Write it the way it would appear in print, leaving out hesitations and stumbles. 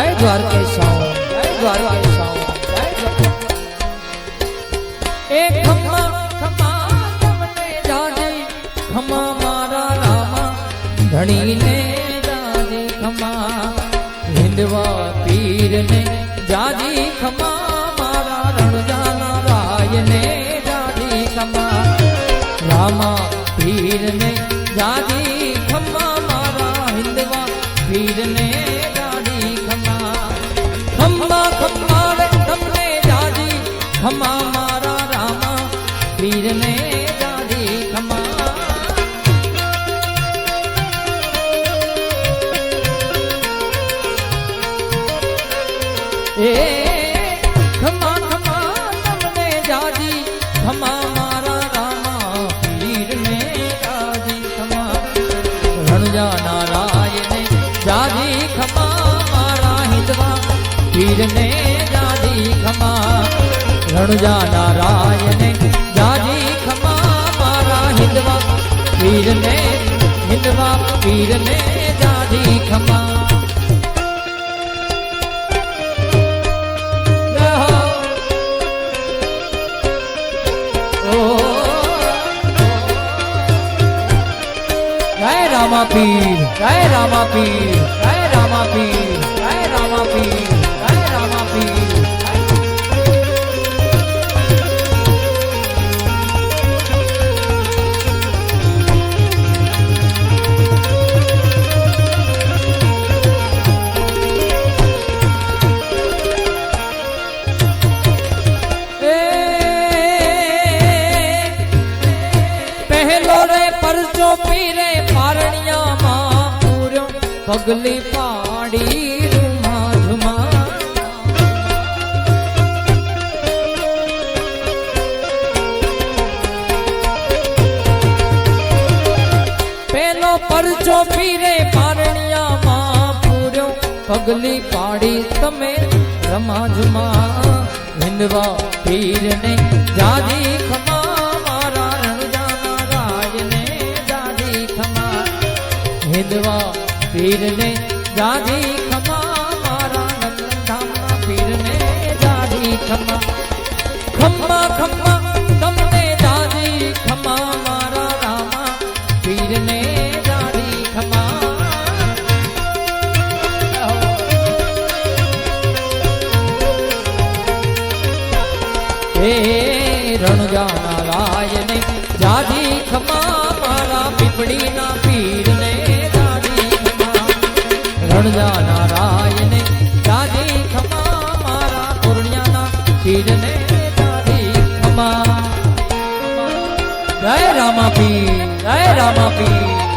જય દ્વારકેશાઓ, જય દ્વારકેશાઓ, જય ખમ્મા ખમ્મા તમને જાજી ખમ્મા મારા રામા ધણીને જાજી ખમ્મા હિંદવા પીરને જાજી ખમ્મા મારા રણજાના રાયને જાજી ખમ્મા રામા પીરને જાજી ખમ્મા મારા હિંદવા પીરને જાજી ખમ્મા ખમ્મા ખમ્મા રે તમને જાજી ખમ્મા મારા રામા પીરને જાજી ખમ્મા એ ખમ્મા ખમ્મા તમને જાજી ખમ્મા મારા રામા પીરને જાજી ખમ્મા રણજા નારાયણે જાજી ખમ્મા મારા હિંદવા પીરને જાજી ખમ્મા રણજા નારાયણે જાજી ખમ્મા મારા હિંદવા પીરને જાજી ખમ્મા रामा पीर जय रामा पीर जय रामा पीर जय रामा पीर जय रामा पीर पहलो रे परचो पीरे पगली पाड़ी रुमा झुमा पेलो परचो पीरे पारणिया मां पूरो पगली पाड़ी तमे रमा झुमा हिंदवा पीर ने जाजी खमा मारा रणजाना राज ने जाजी खमा हिंदवा पीर ने जाजी खमा मारा नंदधामा पीर ने जाजी खमा खम्मा खम्मा तमने जाजी खमा मारा रामा पीर ने जाजी खमा हे रणजाना राय ने जाजी खमा मारा पिपड़ी ना पीर ने रणजा नारायण जाजी खमा मारा पूर्णियाना पीरने जाजी खमा जय रामा पीर जय रामा पीर